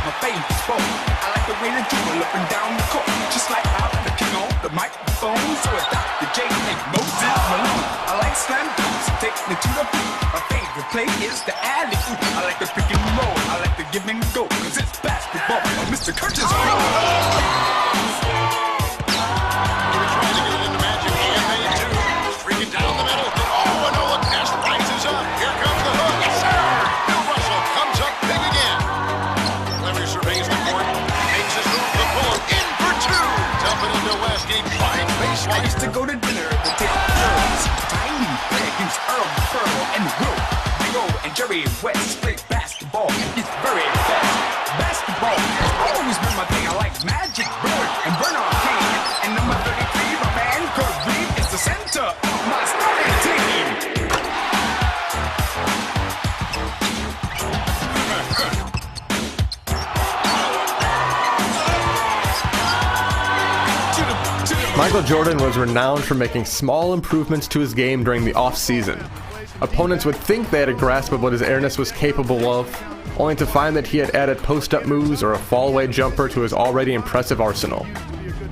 my favorite sport. I like the way they dribble up and down the court, just like how the king on the microphone. So it's Dr. J and Moses Malone. I like slam dunks, take me to the beat. My favorite play is the alley-oop. I like the pick and roll, I like the give and go, cause it's basketball. Mr. Curtis I used to go to dinner to take turns. Tiny Pickens, Earl, Pearl, and Will. Big O and Jerry West play basketball, and he's very fast. Basketball has always been my thing. I like Magic Bird and Bernard King. And number 33, my man, Kurt Reed, is the center of my starting team. Michael Jordan was renowned for making small improvements to his game during the off-season. Opponents would think they had a grasp of what his airness was capable of, only to find that he had added post-up moves or a fall-away jumper to his already impressive arsenal.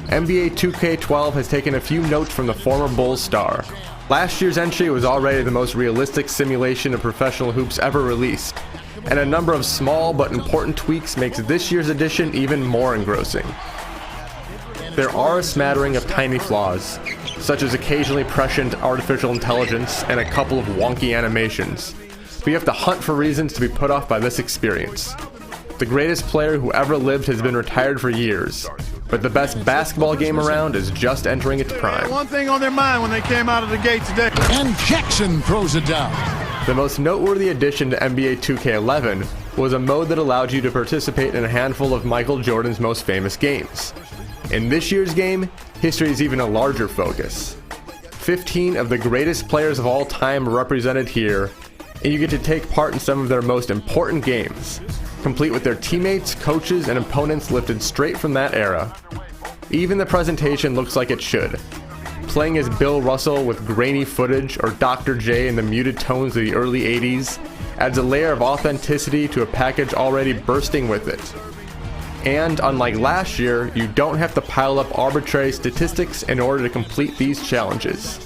NBA 2K12 has taken a few notes from the former Bulls star. Last year's entry was already the most realistic simulation of professional hoops ever released, and a number of small but important tweaks makes this year's edition even more engrossing. There are a smattering of tiny flaws, such as occasionally prescient artificial intelligence and a couple of wonky animations, but you have to hunt for reasons to be put off by this experience. The greatest player who ever lived has been retired for years, but the best basketball game around is just entering its prime. One thing on their mind when they came out of the gate today. And Jackson throws it down. The most noteworthy addition to NBA 2K11 was a mode that allowed you to participate in a handful of Michael Jordan's most famous games. In this year's game, history is even a larger focus. 15 of the greatest players of all time are represented here, and you get to take part in some of their most important games, complete with their teammates, coaches, and opponents lifted straight from that era. Even the presentation looks like it should. Playing as Bill Russell with grainy footage or Dr. J in the muted tones of the early 80s adds a layer of authenticity to a package already bursting with it. And unlike last year, you don't have to pile up arbitrary statistics in order to complete these challenges.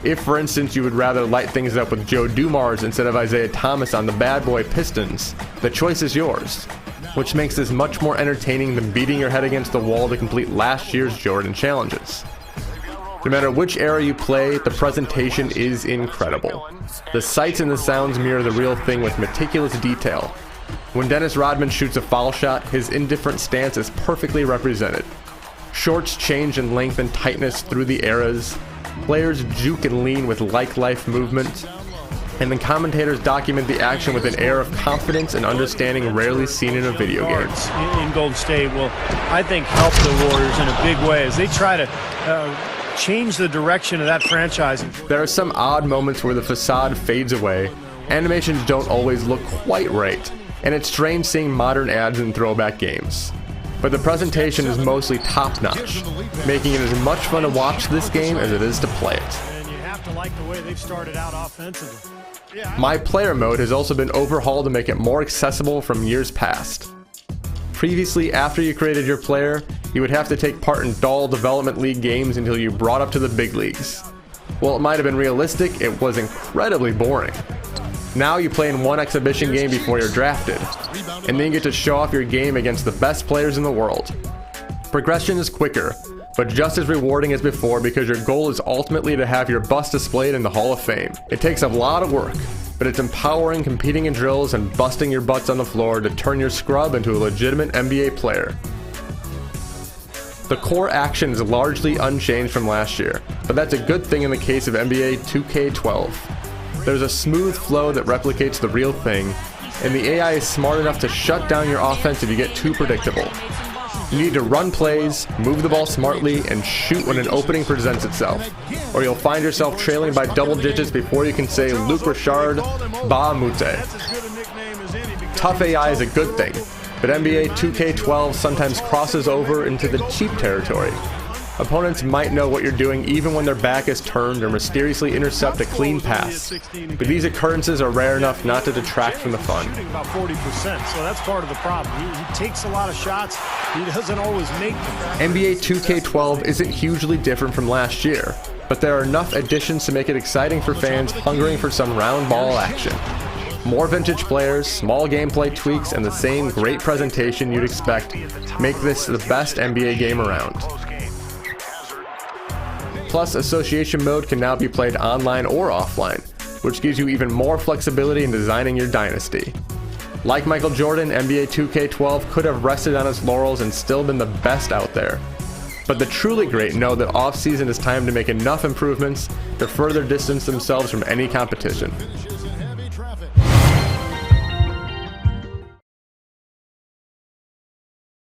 If, for instance, you would rather light things up with Joe Dumars instead of Isaiah Thomas on the bad boy Pistons, the choice is yours, which makes this much more entertaining than beating your head against the wall to complete last year's Jordan challenges. No matter which era you play, the presentation is incredible. The sights and the sounds mirror the real thing with meticulous detail. When Dennis Rodman shoots a foul shot, his indifferent stance is perfectly represented. Shorts change in length and tightness through the eras, players juke and lean with like-life movement, and the commentators document the action with an air of confidence and understanding rarely seen in a video game. In Golden State will, I think, help the Warriors in a big way as they try to change the direction of that franchise. There are some odd moments where the facade fades away, animations don't always look quite right, and it's strange seeing modern ads in throwback games. But the presentation is mostly top-notch, making it as much fun to watch this game as it is to play it. And you have to like the way they've started out offensively. My Player mode has also been overhauled to make it more accessible from years past. Previously, after you created your player, you would have to take part in dull development league games until you brought up to the big leagues. While it might have been realistic, it was incredibly boring. Now you play in one exhibition game before you're drafted, and then you get to show off your game against the best players in the world. Progression is quicker, but just as rewarding as before because your goal is ultimately to have your bust displayed in the Hall of Fame. It takes a lot of work, but it's empowering competing in drills and busting your butts on the floor to turn your scrub into a legitimate NBA player. The core action is largely unchanged from last year, but that's a good thing in the case of NBA 2K12. There's a smooth flow that replicates the real thing, and the AI is smart enough to shut down your offense if you get too predictable. You need to run plays, move the ball smartly, and shoot when an opening presents itself, or you'll find yourself trailing by double digits before you can say Luke Richard, Ba Mute. Tough AI is a good thing, but NBA 2K12 sometimes crosses over into the cheap territory. Opponents might know what you're doing even when their back is turned or mysteriously intercept a clean pass, but these occurrences are rare enough not to detract from the fun. About 40%, so that's part of the problem. He takes a lot of shots, he doesn't always make them. NBA 2K12 isn't hugely different from last year, but there are enough additions to make it exciting for fans hungering for some round ball action. More vintage players, small gameplay tweaks, and the same great presentation you'd expect make this the best NBA game around. Plus, Association Mode can now be played online or offline, which gives you even more flexibility in designing your dynasty. Like Michael Jordan, NBA 2K12 could have rested on its laurels and still been the best out there. But the truly great know that off-season is time to make enough improvements to further distance themselves from any competition.